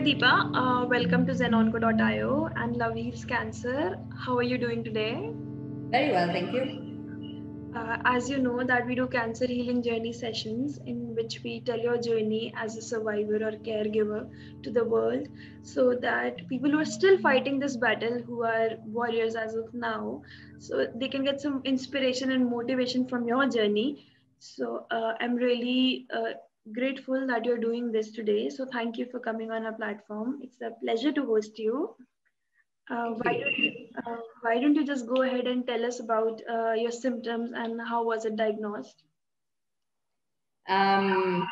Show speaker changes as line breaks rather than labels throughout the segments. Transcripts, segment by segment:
Deepa. Welcome to Zenonco.io and Laviv's Cancer. How are you doing today?
Very well, thank you.
As you know that we do cancer healing journey sessions in which we tell your journey as a survivor or caregiver to the world so that people who are still fighting this battle, who are warriors as of now, so they can get some inspiration and motivation from your journey. So I'm really grateful that you're doing this today. So thank you for coming on our platform. It's a pleasure to host you. Uh,
Thank
why,
you.
why don't you just go ahead and tell us about your symptoms and how was it diagnosed?
Um,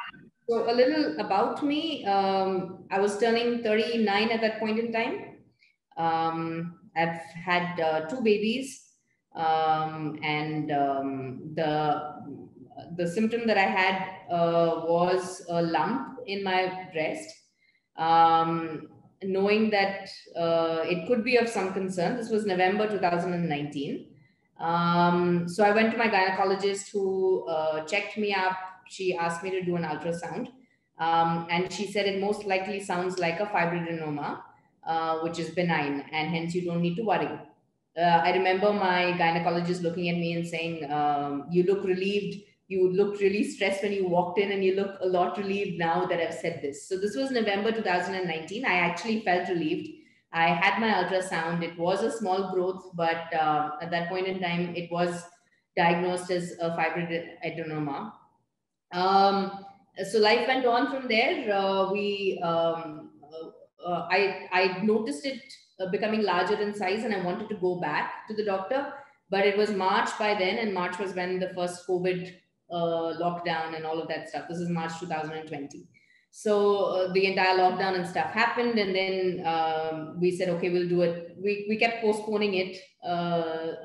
so a little about me. I was turning 39 at that point in time. I've had two babies, and the symptom that I had was a lump in my breast. Knowing that it could be of some concern, this was November 2019. So I went to my gynecologist who checked me up. She asked me to do an ultrasound. And she said it most likely sounds like a fibrinogenoma, which is benign, and hence you don't need to worry. I remember my gynecologist looking at me and saying, you look relieved. You looked really stressed when you walked in, and you look a lot relieved now that I've said this. So this was November 2019. I actually felt relieved. I had my ultrasound. It was a small growth, but at that point in time, it was diagnosed as a fibroadenoma. So life went on from there. I noticed it becoming larger in size, and I wanted to go back to the doctor, but it was March by then, and March was when the first COVID lockdown and all of that stuff. This is March 2020. So the entire lockdown and stuff happened, and then we said, okay, we'll do it. We kept postponing it,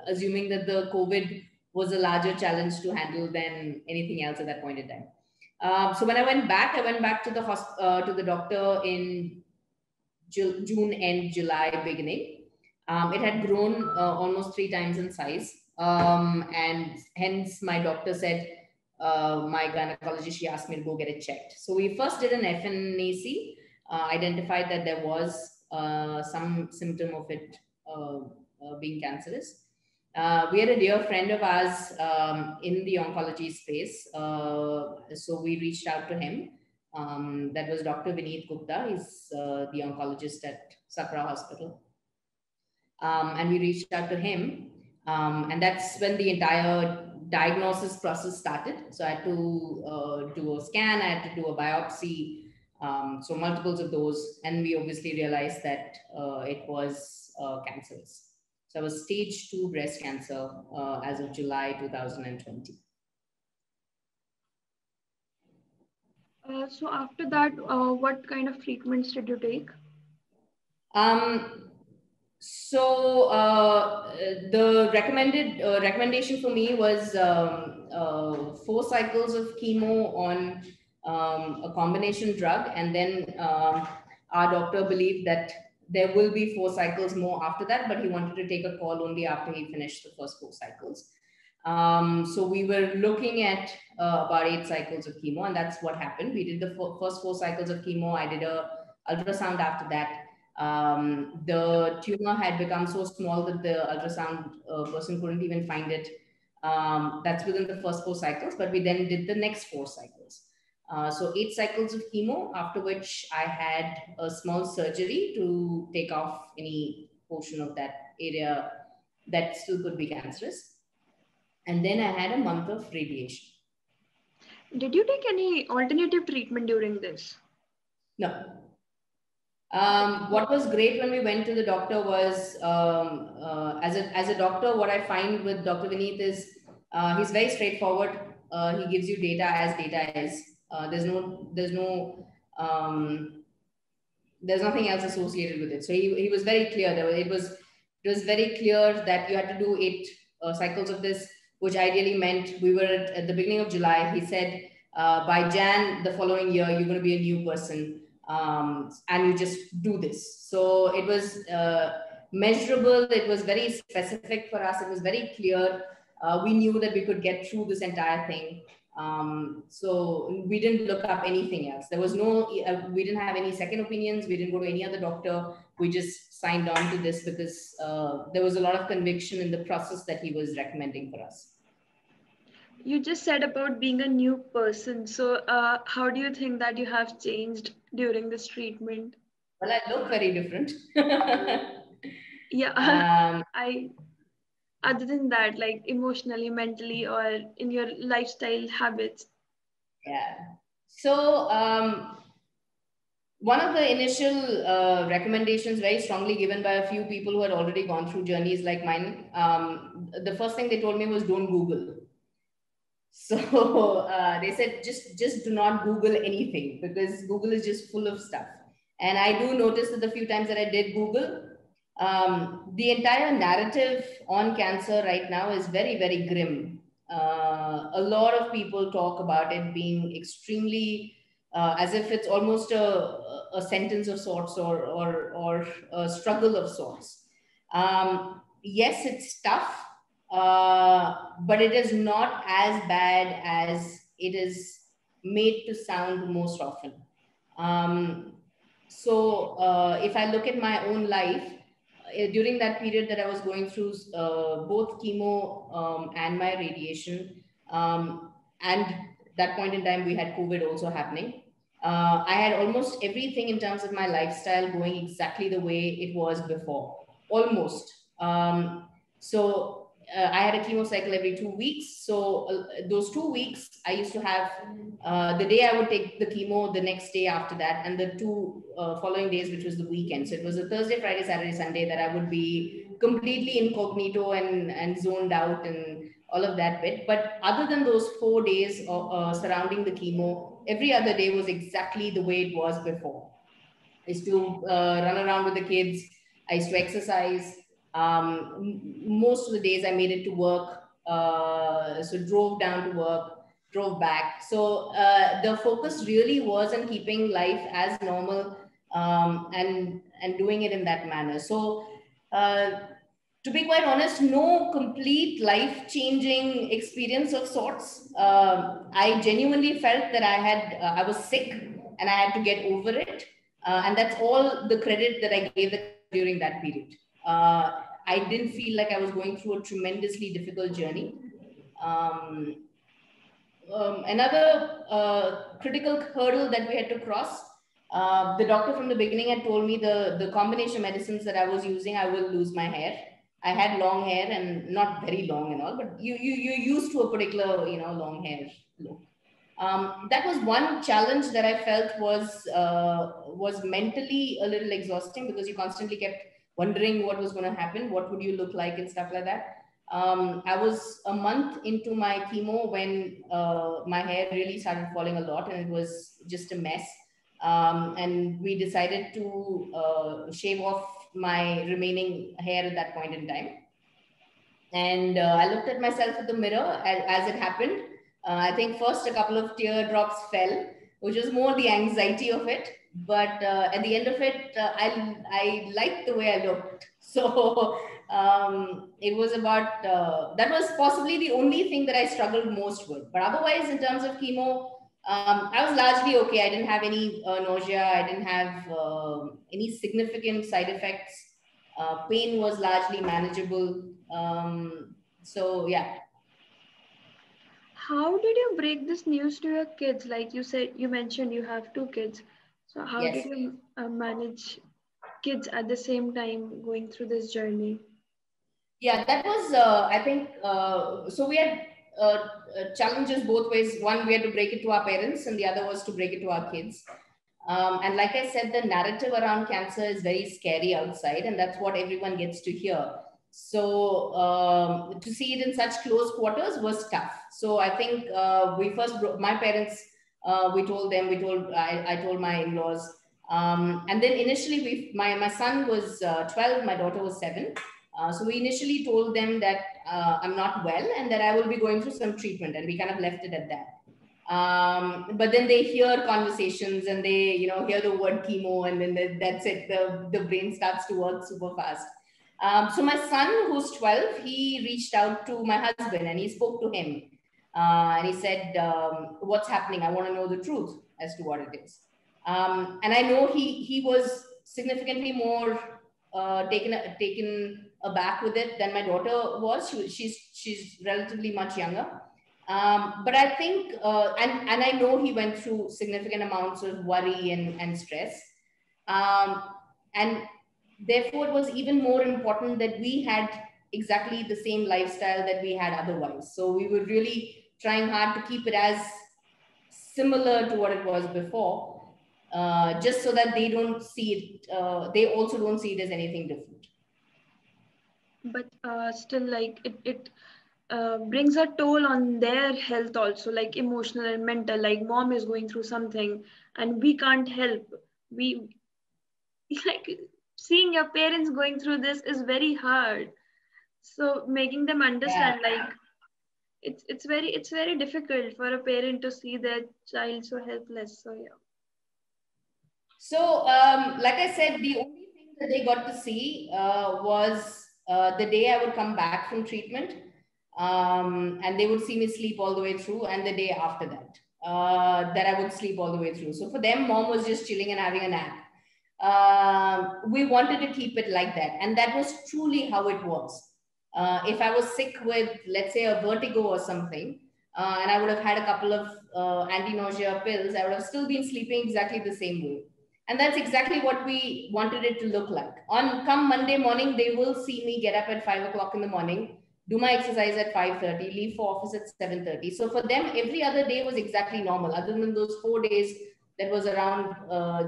assuming that the COVID was a larger challenge to handle than anything else at that point in time. So when I went back to the doctor in June and July beginning. It had grown almost 3 times in size, and hence my doctor said, my gynecologist, she asked me to go get it checked. So we first did an FNAC, identified that there was some symptom of it being cancerous. We had a dear friend of ours in the oncology space, so we reached out to him. That was Dr. Vineet Gupta. He's the oncologist at Sakra Hospital. And we reached out to him. And that's when the entire diagnosis process started. So I had to do a scan, I had to do a biopsy, so multiples of those. And we obviously realized that it was cancerous. So I was stage 2 breast cancer as of July 2020.
So after that, what kind of treatments did you take?
The recommendation for me was 4 cycles of chemo on a combination drug, and then our doctor believed that there will be 4 cycles more after that, but he wanted to take a call only after he finished the first 4 cycles. So we were looking at about 8 cycles of chemo, and that's what happened. We did the first 4 cycles of chemo. I did a ultrasound after that. The tumor had become so small that the ultrasound person couldn't even find it. That's within the first 4 cycles, but we then did the next 4 cycles. So 8 cycles of chemo, after which I had a small surgery to take off any portion of that area that still could be cancerous. And then I had a month of radiation.
Did you take any alternative treatment during this?
No. What was great when we went to the doctor was, as a doctor, what I find with Dr. Vineet is he's very straightforward. He gives you data as data is. There's nothing else associated with it. So he was very clear. It was very clear that you had to do 8 cycles of this, which ideally meant we were at the beginning of July. He said by Jan the following year, you're going to be a new person. And you just do this. So it was measurable. It was very specific for us. It was very clear. We knew that we could get through this entire thing. So we didn't look up anything else. There was no, we didn't have any second opinions. We didn't go to any other doctor. We just signed on to this because there was a lot of conviction in the process that he was recommending for us.
You just said about being a new person. So how do you think that you have changed during this treatment?
Well, I look very different.
Yeah. Other than that, like emotionally, mentally, or in your lifestyle habits?
Yeah. So one of the initial recommendations very strongly given by a few people who had already gone through journeys like mine, the first thing they told me was don't Google. So they said, just do not Google anything because Google is just full of stuff. And I do notice that the few times that I did Google, the entire narrative on cancer right now is very, very grim. A lot of people talk about it being extremely as if it's almost a sentence of sorts or a struggle of sorts. Yes, it's tough, but it is not as bad as it is made to sound most often. So if I look at my own life, during that period that I was going through both chemo and my radiation, and that point in time we had COVID also happening. I had almost everything in terms of my lifestyle going exactly the way it was before, almost. So I had a chemo cycle every 2 weeks. So those 2 weeks, I used to have the day I would take the chemo, the next day after that, and the two following days, which was the weekend. So it was a Thursday, Friday, Saturday, Sunday that I would be completely incognito and zoned out and all of that bit. But other than those 4 days surrounding the chemo, every other day was exactly the way it was before. I used to run around with the kids. I used to exercise. Most of the days I made it to work. So drove down to work, drove back. So the focus really was on keeping life as normal and doing it in that manner. So to be quite honest, no complete life-changing experience of sorts. I genuinely felt that I was sick and I had to get over it. And that's all the credit that I gave during that period. I didn't feel like I was going through a tremendously difficult journey. Another critical hurdle that we had to cross, the doctor from the beginning had told me the combination of medicines that I was using, I will lose my hair. I had long hair and not very long and all, but you're used to a particular, long hair look. That was one challenge that I felt was mentally a little exhausting because you constantly kept wondering what was going to happen, what would you look like and stuff like that. I was a month into my chemo when my hair really started falling a lot and it was just a mess. And we decided to shave off my remaining hair at that point in time. And I looked at myself in the mirror as it happened. I think first a couple of teardrops fell, which was more the anxiety of it. But at the end of it, I liked the way I looked. So it was about, that was possibly the only thing that I struggled most with. But otherwise, in terms of chemo, I was largely okay. I didn't have any nausea. I didn't have any significant side effects. Pain was largely manageable. So yeah.
How did you break this news to your kids? Like you mentioned you have two kids. So how
Yes.
did you manage kids at the same time going through this journey?
Yeah, that was, I think, so we had challenges both ways. One, we had to break it to our parents, and the other was to break it to our kids. And like I said, the narrative around cancer is very scary outside, and that's what everyone gets to hear. So to see it in such close quarters was tough. So I think my parents, I told my in-laws. And then initially, my son was 12, my daughter was 7. So we initially told them that I'm not well and that I will be going through some treatment, and we kind of left it at that. But then they hear conversations and they, hear the word chemo, and then that's it. The brain starts to work super fast. So my son, who's 12, he reached out to my husband and he spoke to him. And he said, what's happening? I want to know the truth as to what it is. And I know he was significantly more taken aback with it than my daughter was. She's relatively much younger. But I think, and I know he went through significant amounts of worry and stress. And therefore, it was even more important that we had exactly the same lifestyle that we had otherwise. So we were really trying hard to keep it as similar to what it was before, just so that they don't see it, they also don't see it as anything different.
But still, like it brings a toll on their health also, like emotional and mental. Like mom is going through something and we can't help. We like seeing your parents going through this is very hard. So making them understand,
Yeah.
like it's very difficult for a parent to see their child so helpless. So yeah.
So, like I said, the only thing that they got to see was the day I would come back from treatment, and they would see me sleep all the way through, and the day after that, that I would sleep all the way through. So for them, mom was just chilling and having a nap. We wanted to keep it like that, and that was truly how it was. If I was sick with, let's say, a vertigo or something, and I would have had a couple of anti-nausea pills, I would have still been sleeping exactly the same way. And that's exactly what we wanted it to look like. On come Monday morning, they will see me get up at 5 o'clock in the morning, do my exercise at 5:30, leave for office at 7:30. So for them, every other day was exactly normal, other than those 4 days that was around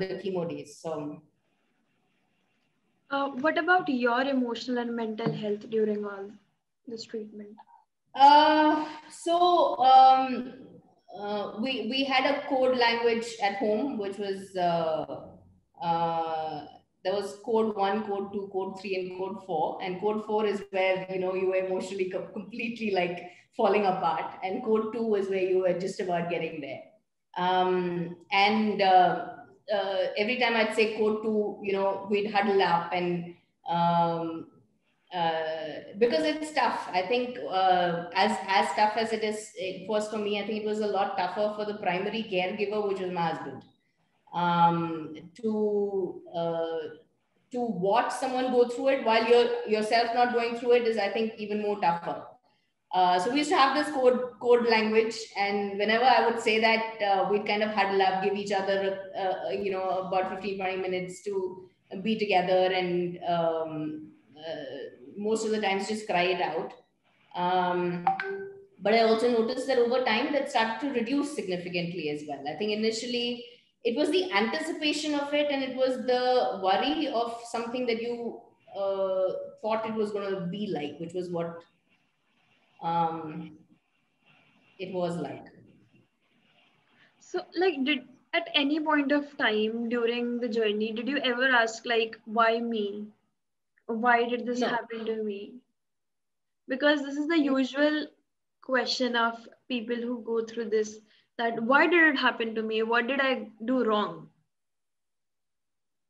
the chemo days. So,
What about your emotional and mental health during all this treatment?
so we had a code language at home, which was there was code 1, code 2, code 3, and code 4. And code 4 is where you were emotionally completely like falling apart, and code 2 was where you were just about getting there. And every time I'd say code 2, we'd huddle up and because it's tough. I think as tough as it was for me, I think it was a lot tougher for the primary caregiver, which was my husband. To watch someone go through it while you're yourself not going through it is, I think, even more tougher. So we used to have this code language, and whenever I would say that, we'd kind of huddle up, give each other, about 15-20 minutes to be together, and most of the times just cry it out. But I also noticed that over time that started to reduce significantly as well. I think initially it was the anticipation of it, and it was the worry of something that you thought it was going to be like, which was what it was like.
So, like, did at any point of time during the journey, did you ever ask, like, why me? Why did this
No.
happen to me? Because this is the usual question of people who go through this, that why did it happen to me? What did I do wrong?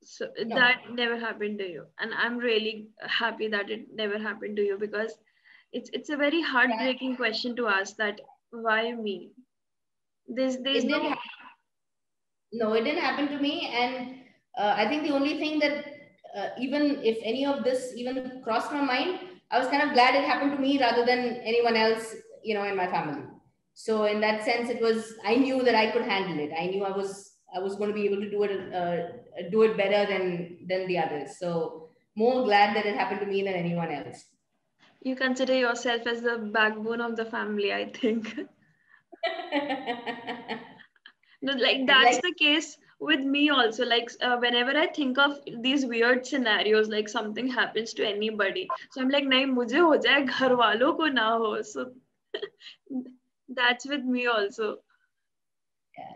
So
No.
that never happened to you. And I'm really happy that it never happened to you, because it's a very heartbreaking question to ask, that why me? There's
It
no.
didn't. No, it didn't happen to me, and I think the only thing that even if any of this even crossed my mind, I was kind of glad it happened to me rather than anyone else, in my family. So in that sense, I knew that I could handle it. I knew I was going to be able to do it better than the others. So more glad that it happened to me than anyone else.
You consider yourself as the backbone of the family, I think. No, like that's
Like,
the case with me also. Like whenever I think of these weird scenarios, like something happens to anybody, so I'm like, nahi mujhe ho jaye, ghar walon ko na ho. So that's with me also.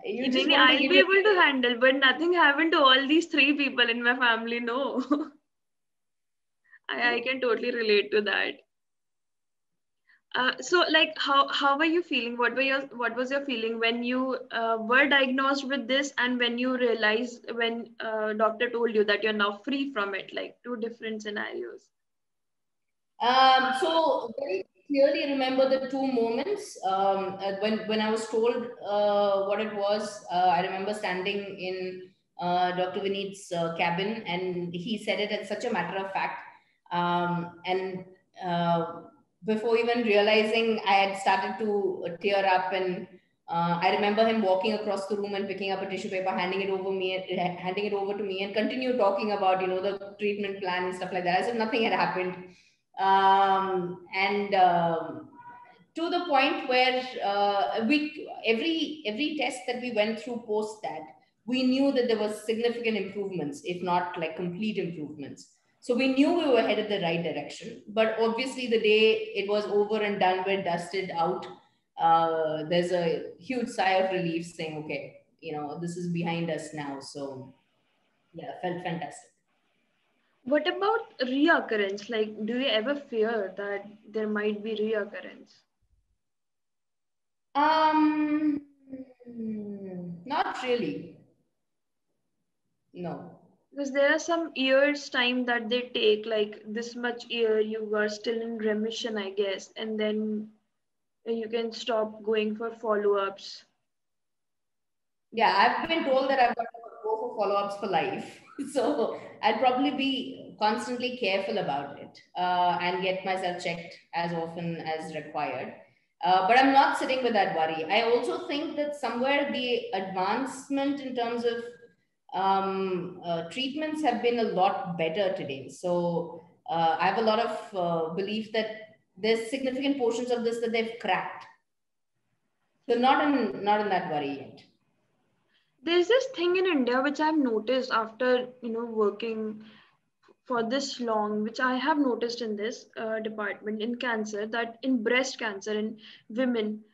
you just
Nahi,
want to
I'll
give
be
it.
able to handle, but nothing happened to all these three people in my family. No, I can totally relate to that. So like how were you feeling? What was your feeling when you were diagnosed with this, and when you realized, when doctor told you that you're now free from it, like two different scenarios?
So very clearly remember the two moments. When I was told what it was, I remember standing in Dr. Vineet's cabin, and he said it as such a matter of fact. And before even realizing, I had started to tear up, and I remember him walking across the room and picking up a tissue paper, handing it over to me, and continue talking about the treatment plan and stuff like that, as if nothing had happened. And to the point where we every test that we went through post that, we knew that there was significant improvements, if not like complete improvements. So we knew we were headed the right direction. But obviously, the day it was over and done with, dusted out, there's a huge sigh of relief, saying, "Okay, this is behind us now." So yeah, felt fantastic.
What about reoccurrence? Like, do you ever fear that there might be reoccurrence?
Not really. No.
Because there are some years time that they take, like this much year you are still in remission, I guess, and then you can stop going for follow-ups.
Yeah, I've been told that I've got to go for follow-ups for life. So I'd probably be constantly careful about it and get myself checked as often as required. But I'm not sitting with that worry. I also think that somewhere the advancement in terms of treatments have been a lot better today. So I have a lot of belief that there's significant portions of this that they've cracked. So not in that worry yet.
There's this thing in India which I've noticed after working for this long, which I have noticed in this department in cancer, that in breast cancer in women,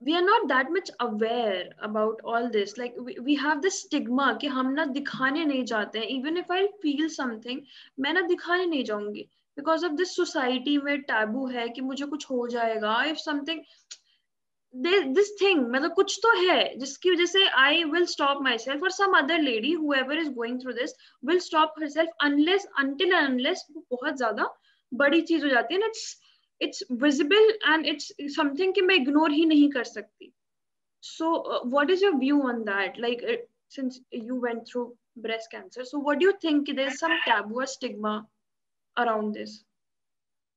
we are not that much aware about all this. Like we have this stigma कि हम ना दिखाने नहीं जाते हैं. Even if I feel something, मैं ना दिखाने नहीं जाऊंगी because of this society में taboo है कि मुझे कुछ हो जाएगा. If something this thing मतलब कुछ तो है जिसकी वजह से I will stop myself, or some other lady whoever is going through this will stop herself until and unless वो बहुत ज्यादा बड़ी चीज हो जाती है ना. It's visible and it's something कि मैं ignore ही नहीं कर सकती. So what is your view on that? Like since you went through breast cancer, so what do you think there's some taboo or stigma around this?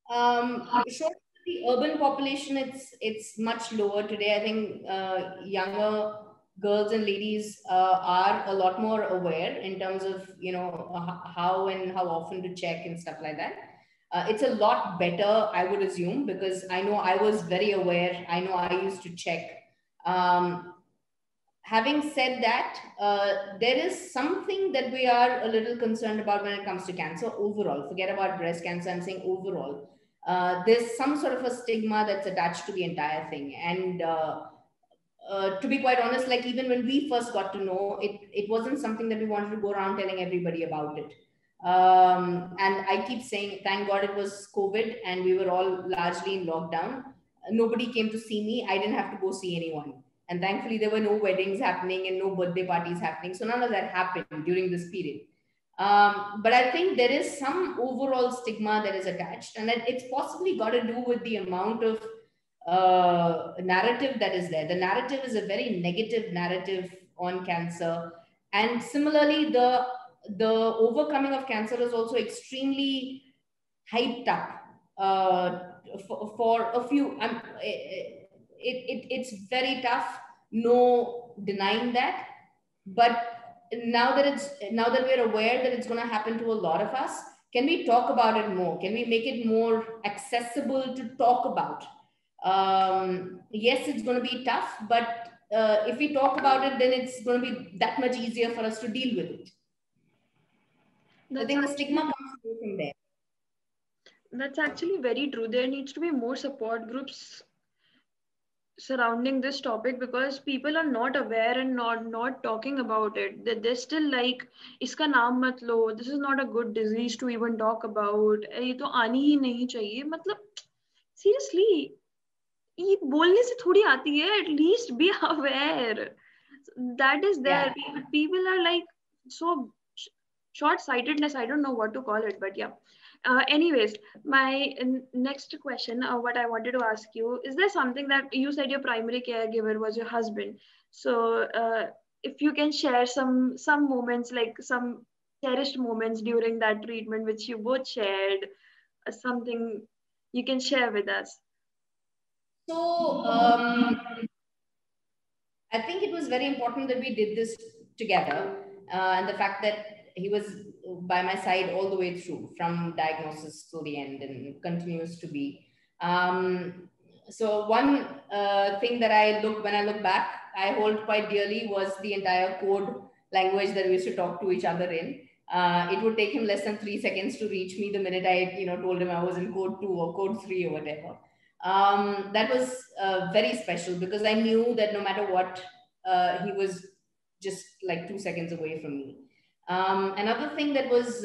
Sure, the urban population, it's much lower today. I think younger girls and ladies are a lot more aware in terms of how and how often to check and stuff like that. It's a lot better, I would assume, because I know I was very aware. I know I used to check. Having said that, there is something that we are a little concerned about when it comes to cancer overall. Forget about breast cancer, I'm saying overall. There's some sort of a stigma that's attached to the entire thing. And to be quite honest, like even when we first got to know, it wasn't something that we wanted to go around telling everybody about it. And I keep saying, thank God it was COVID and we were all largely in lockdown. Nobody came to see me. I didn't have to go see anyone. And thankfully, there were no weddings happening and no birthday parties happening. So none of that happened during this period. But I think there is some overall stigma that is attached, and it's possibly got to do with the amount of narrative that is there. The narrative is a very negative narrative on cancer. And similarly, the overcoming of cancer is also extremely hyped up for a few. It's very tough, no denying that. But now that we're aware that it's going to happen to a lot of us, can we talk about it more? Can we make it more accessible to talk about? Yes, it's going to be tough, but if we talk about it, then it's going to be that much easier for us to deal with it. I think the stigma comes from there.
That's actually very true. There needs to be more support groups surrounding this topic because people are not aware and not talking about it. They're still like, "Iska naam mat lo. This is not a good disease to even talk about. ये तो आनी ही नहीं चाहिए." मतलब seriously, ये बोलने से थोड़ी आती है. At least be aware. That is there.
Yeah.
People are like so short-sightedness, I don't know what to call it, but yeah. Anyways, my next question, what I wanted to ask you, is there something that you said your primary caregiver was your husband? So if you can share some moments, like some cherished moments during that treatment, which you both shared, something you can share with us.
So I think it was very important that we did this together, and the fact that he was by my side all the way through, from diagnosis till the end, and continues to be. So one thing that when I look back, I hold quite dearly was the entire code language that we used to talk to each other in. It would take him less than 3 seconds to reach me the minute I, told him I was in code 2 or code 3 or whatever. That was very special because I knew that no matter what, he was just like 2 seconds away from me. Another thing that was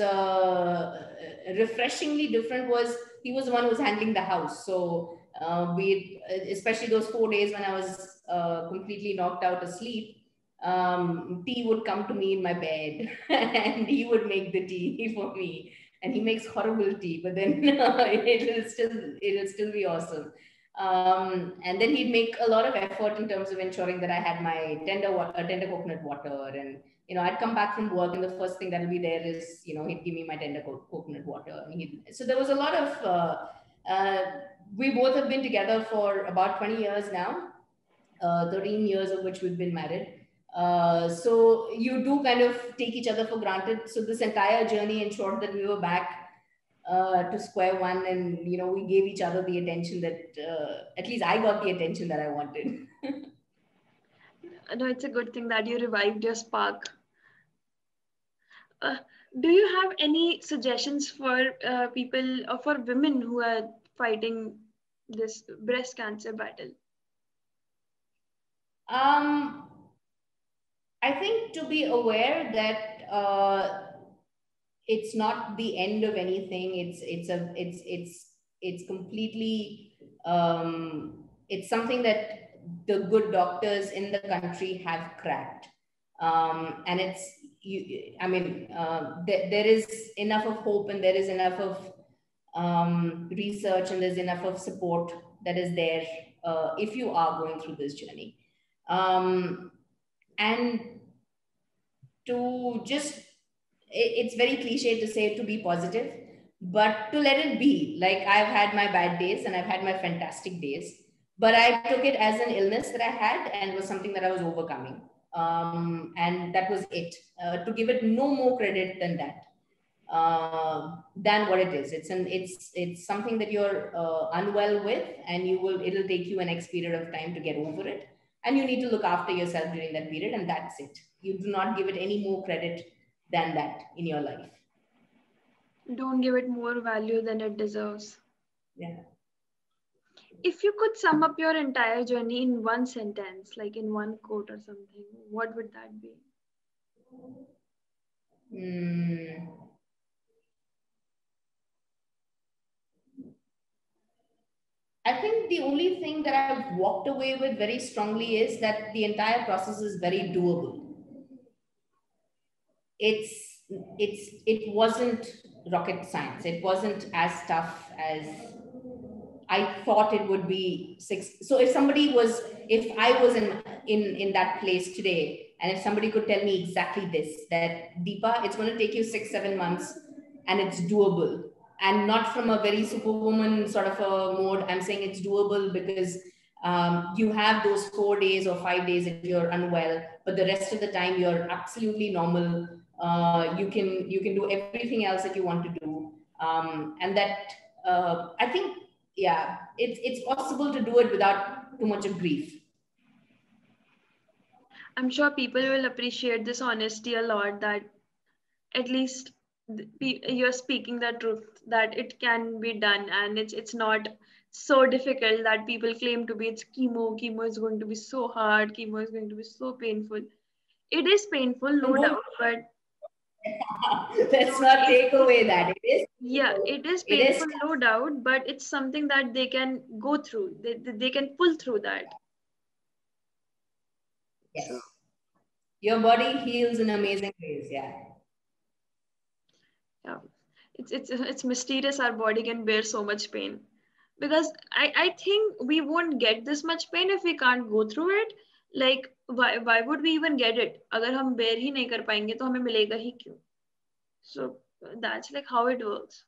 refreshingly different was he was the one who was handling the house. So especially those 4 days when I was completely knocked out asleep, tea would come to me in my bed and he would make the tea for me. And he makes horrible tea, but then it'll still be awesome. And then he'd make a lot of effort in terms of ensuring that I had my tender coconut water. And I'd come back from work, and the first thing that'll be there is he'd give me my tender coconut water. And so there was a lot of we both have been together for about 20 years now, 13 years of which we've been married. So you do kind of take each other for granted. So this entire journey ensured that we were back to square one, and we gave each other the attention that at least I got the attention that I wanted.
No, it's a good thing that you revived your spark. Uh, do you have any suggestions for people or for women who are fighting this breast cancer battle?
I think to be aware that it's not the end of anything. It's completely it's something that the good doctors in the country have cracked, and there is enough of hope, and there is enough of research, and there's enough of support that is there if you are going through this journey. And to just, it's very cliche to say to be positive, but to let it be. Like, I've had my bad days and I've had my fantastic days, but I took it as an illness that I had, and it was something that I was overcoming. And that was it. To give it no more credit than that, than what it is. It's something that you're unwell with, and it'll take you an X period of time to get over it. And you need to look after yourself during that period, and that's it. You do not give it any more credit than that in your life.
Don't give it more value than it deserves.
Yeah.
If you could sum up your entire journey in one sentence, like in one quote or something, what would that be?
I think the only thing that I've walked away with very strongly is that the entire process is very doable. It wasn't rocket science. It wasn't as tough as I thought it would be. So if I was in that place today, and if somebody could tell me exactly this, that Deepa, it's going to take you 6-7 months and it's doable, and not from a very superwoman sort of a mode. I'm saying it's doable because you have those 4 days or 5 days if you're unwell, but the rest of the time you're absolutely normal. You can do everything else that you want to do, and that I think, yeah, it's possible to do it without too much of grief.
I'm sure people will appreciate this honesty a lot, that at least you're speaking the truth, that it can be done, and it's not so difficult that people claim to be. It's chemo is going to be so hard, chemo is going to be so painful. It is painful, no doubt, but
let's not take away that it is painful.
Yeah, it is painful, no doubt, but it's something that they can go through. They can pull through that.
Yes. So, your body heals in amazing ways. Yeah.
Yeah, it's mysterious. Our body can bear so much pain, because I think we won't get this much pain if we can't go through it. Like why would we even get it? अगर हम bear ही नहीं कर पाएंगे तो हमें मिलेगा ही क्यों? So that's like how it works.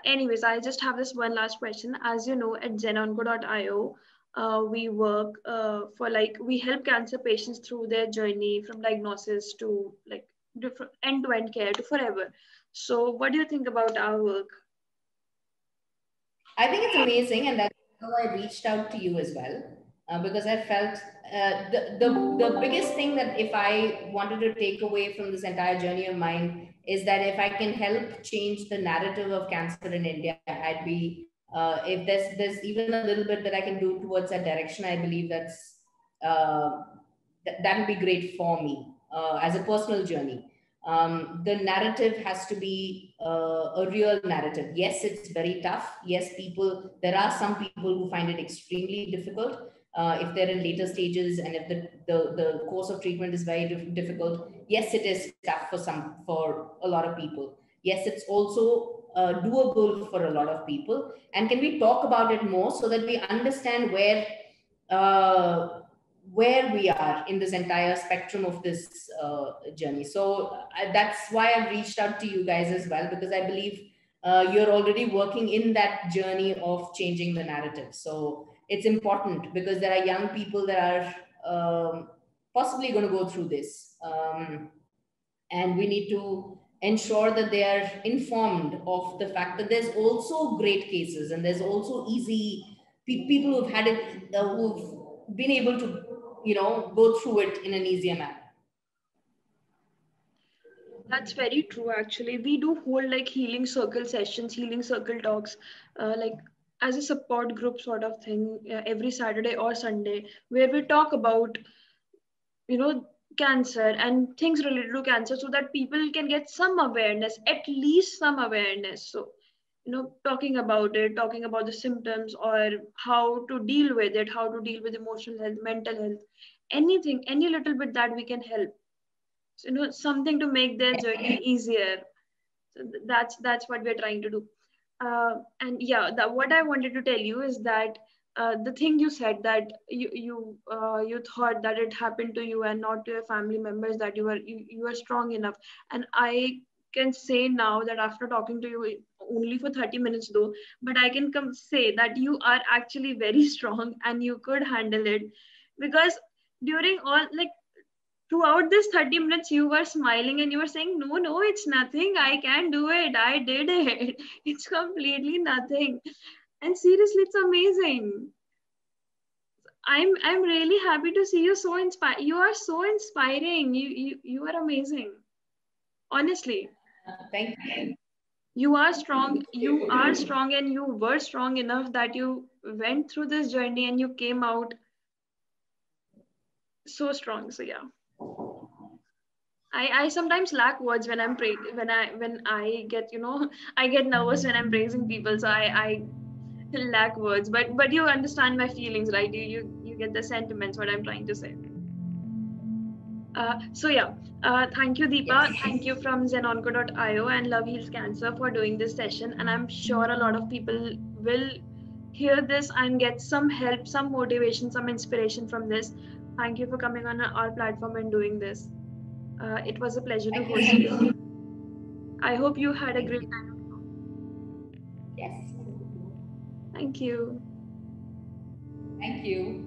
Anyways, I just have this one last question. As you know, at zenonco.io, we work for like we help cancer patients through their journey from diagnosis to like different end-to-end care to forever. So, what do you think about our work?
I think it's amazing, and that's how I reached out to you as well, because I felt the biggest thing that if I wanted to take away from this entire journey of mine is that if I can help change the narrative of cancer in India, I'd be if there's even a little bit that I can do towards that direction, I believe that would be great for me as a personal journey. The narrative has to be a real narrative. Yes, it's very tough. Yes, there are some people who find it extremely difficult if they're in later stages, and if the course of treatment is very difficult. Yes, it is tough for a lot of people. Yes, it's also doable for a lot of people. And can we talk about it more so that we understand uh, where we are in this entire spectrum of this journey. So that's why I've reached out to you guys as well, because I believe you're already working in that journey of changing the narrative. So it's important because there are young people that are possibly going to go through this. And we need to ensure that they are informed of the fact that there's also great cases, and there's also easy people who've had it, who've been able to, go through it in an easier manner.
That's very true, actually. We do hold like healing circle sessions, healing circle talks, like as a support group sort of thing, every Saturday or Sunday, where we talk about, you know, cancer and things related to cancer, so that people can get some awareness, at least some awareness. So, talking about it, talking about the symptoms, or how to deal with it, how to deal with emotional health, mental health, anything, any little bit that we can help. So, something to make their journey easier. So that's what we're trying to do. And yeah, what I wanted to tell you is that the thing you said, that you thought that it happened to you and not to your family members, that you are strong enough. And I can say now that after talking to you only for 30 minutes though, but I can come say that you are actually very strong and you could handle it, because during all, like, throughout this 30 minutes you were smiling and you were saying, no, it's nothing, I can do it, I did it. It's completely nothing. And seriously, it's amazing. I'm really happy to see you so inspired. You are so inspiring. You are amazing, honestly.
Thank you.
You are strong, and you were strong enough that you went through this journey and you came out so strong. So yeah, I sometimes lack words when when I get, I get nervous when I'm praising people, so I lack words. But you understand my feelings, right? You get the sentiments, what I'm trying to say. So yeah, thank you, Deepa.
Yes.
Thank you from zenonco.io and Love Heals Cancer for doing this session. And I'm sure a lot of people will hear this and get some help, some motivation, some inspiration from this. Thank you for coming on our platform and doing this. It was a pleasure to
Thank
host
you.
you. I hope you had a
Thank
great
you.
time.
Yes.
Thank you.
Thank you.